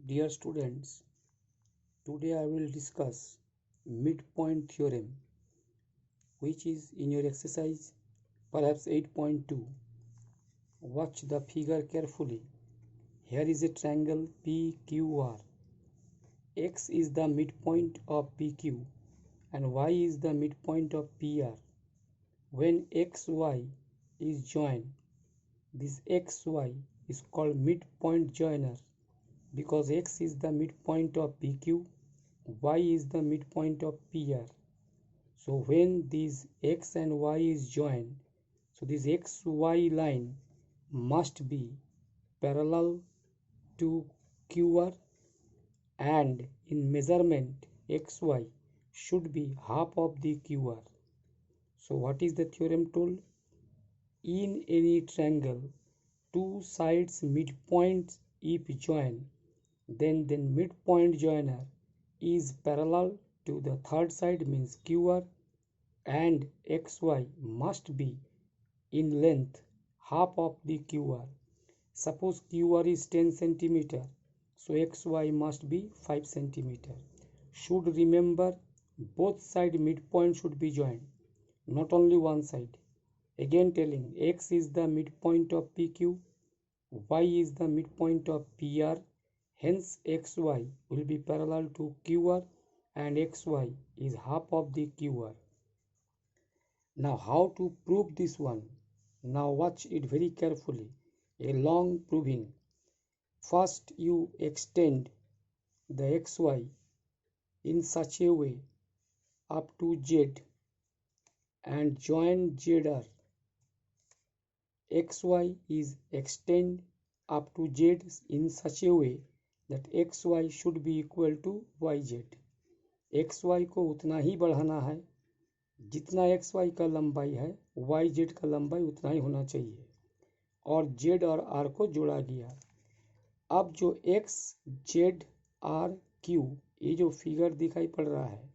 Dear students, today I will discuss midpoint theorem, which is in your exercise perhaps 8.2. Watch the figure carefully. Here is a triangle PQR. X is the midpoint of PQ and Y is the midpoint of PR. When XY is joined, this XY is called midpoint joiner because X is the midpoint of PQ, Y is the midpoint of PR. So when these X and Y is joined, so this XY line must be parallel to QR, and in measurement XY should be half of the QR. So what is the theorem told? In any triangle, two sides midpoints if joined, then the midpoint joiner is parallel to the third side means QR, and XY must be in length half of the QR. Suppose QR is 10 centimeter, so XY must be 5 centimeter. Should remember both side midpoint should be joined, not only one side. Again telling, X is the midpoint of PQ, Y is the midpoint of PR, hence XY will be parallel to QR and XY is half of the QR. Now how to prove this one? Now watch it very carefully. A long proving. First you extend the XY in such a way up to Z and join ZR. XY is extend up to Z in such a way that XY should be equal to YZ. XY को उतना ही बढ़ाना है जितना XY का लंबाई है, YZ का लंबाई उतना ही होना चाहिए और Z और R को जोड़ा गया। अब जो X, Z, R, Q ये जो फिगर दिखाई पड़ रहा है,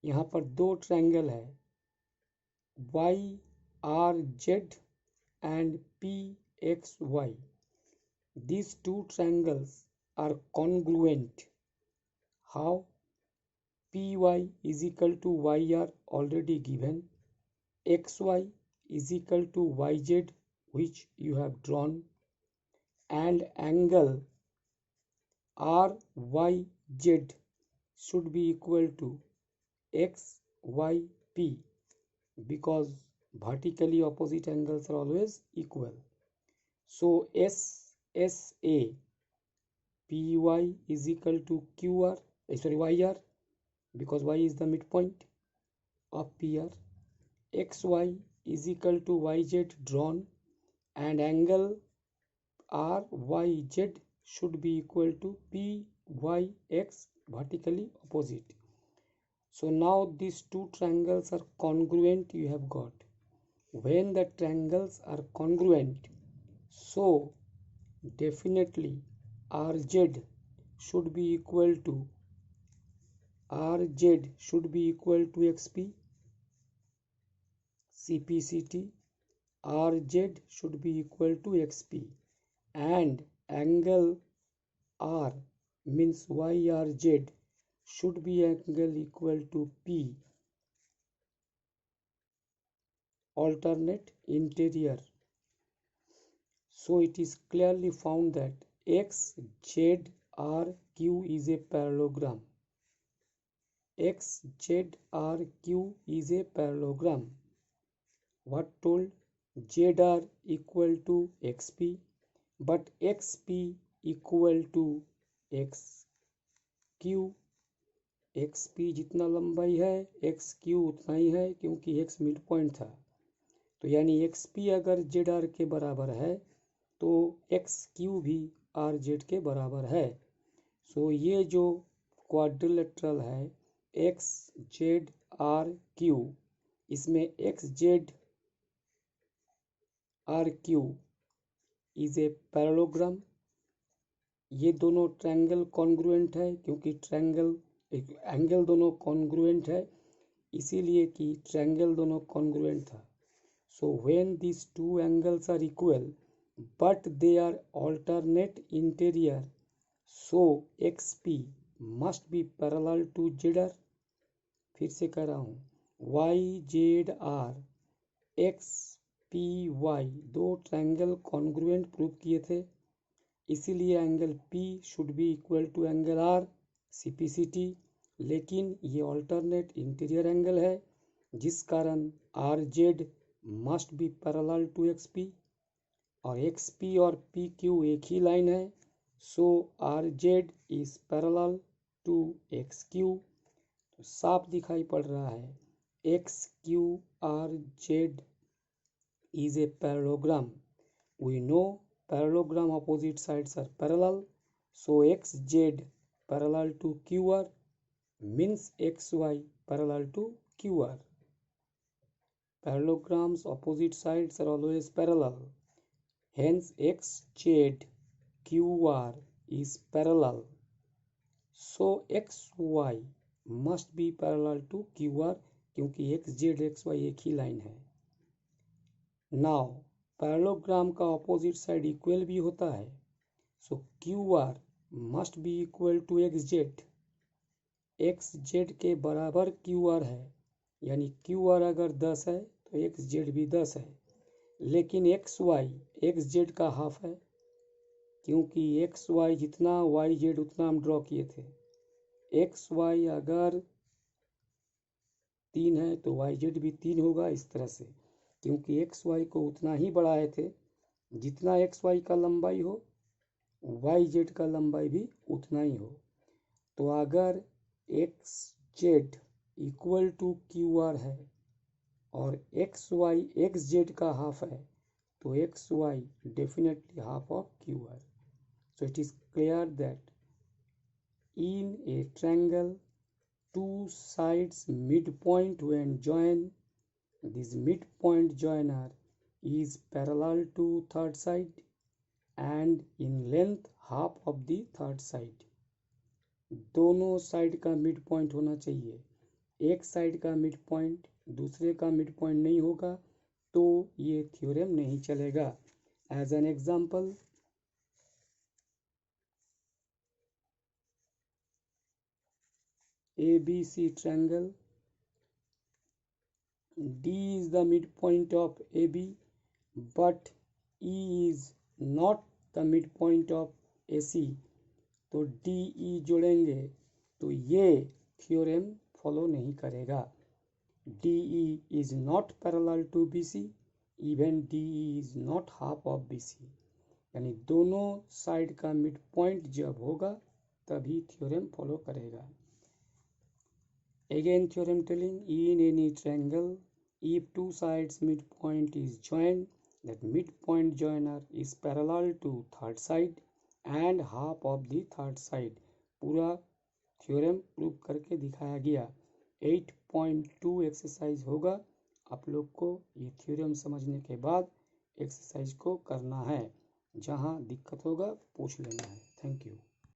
यहाँ पर दो ट्रायंगल है YRZ and PXY. These two triangles are congruent. How? PY is equal to YR already given, XY is equal to YZ which you have drawn, and angle RYZ should be equal to XYP because vertically opposite angles are always equal. So SSA PY is equal to YR because Y is the midpoint of PR. XY is equal to YZ drawn, and angle RYZ should be equal to PYX vertically opposite. So now these two triangles are congruent, you have got. When the triangles are congruent, so definitely RZ should be equal to XP, CPCT, RZ should be equal to XP, and angle R means YRZ should be angle equal to P, alternate interior. So it is clearly found that XZRQ is a parallelogram. XZRQ is a parallelogram. What told? ZR equal to XP, but XP equal to XQ. XP जितना लंबाई है XQ उतना ही है क्योंकि X mid point था, तो यानी XP अगर ZR के बराबर है तो XQ भी RZ के बराबर है। सो ये जो क्वाड्रिलेटरल है XZRQ, इसमें XZRQ इज ए पैरेललोग्राम। ये दोनों ट्रायंगल कॉन्ग्रुएंट है क्योंकि एंगल दोनों कॉन्ग्रुएंट है, इसीलिए कि ट्रायंगल दोनों कॉन्ग्रुएंट था। So when this two angles are equal but they are alternate interior, so X P must be parallel to Z R. फिर से कह रहा हूँ Y Z R X P Y दो ट्रायंगल कॉन्ग्रुएंट प्रूव किए थे, इसीलिए angle P should be equal to angle R CPCT। लेकिन ये ऑल्टरनेट इंटीरियर एंगल है, जिस कारण RZ must be parallel to XP, और XP और PQ एक ही लाइन है, so RZ is parallel to XQ। तो साफ दिखाई पड़ रहा है XQRZ is a parallelogram. We know parallelogram opposite sides are parallel, so XZ parallel to QR means XY parallel to QR. Parallelograms opposite sides are always parallel, hence XZ QR is parallel, so XY must be parallel to QR क्योंकि XZ XY एक ही line है। Now parallelogram का opposite side equal भी होता है, so QR must be equal to XZ। XZ के बराबर QR है, यानी QR अगर 10 है तो XZ भी 10 है, लेकिन XY XZ का हाफ है, क्योंकि XY जितना YZ उतना हम ड्रॉ किए थे। XY अगर 3 है तो YZ भी 3 होगा, इस तरह से, क्योंकि XY को उतना ही बढ़ाए थे जितना XY का लंबाई हो, YZ का लंबाई भी उतना ही हो। तो अगर XZ इक्वल टू QR है और XY XZ का हाफ है, तो XY definitely half of QR। So it is clear that in a triangle, two sides midpoint when join, this midpoint joiner is parallel to third side and in length half of the third side. दोनों side का mid point होना चाहिए। एक side का mid point दूसरे का mid point नहीं होगा तो ये थ्योरम नहीं चलेगा। As an example, ABC triangle, D is the midpoint of AB, but E is not the midpoint of AC, तो DE जोड़ेंगे तो ये थ्योरम फॉलो नहीं करेगा। DE is not parallel to BC, even DE is not half of BC, यानी दोनों side का mid point जब होगा तभी थ्योरम फॉलो करेगा। Again theorem telling, in any triangle, if two sides midpoint is joined, that midpoint joiner is parallel to third side and half of the third side। पूरा theorem prove करके दिखाया गया। 8.2 exercise होगा, आप लोग को ये थ्योरम समझने के बाद एक्सरसाइज को करना है। जहाँ दिक्कत होगा पूछ लेना है। Thank you.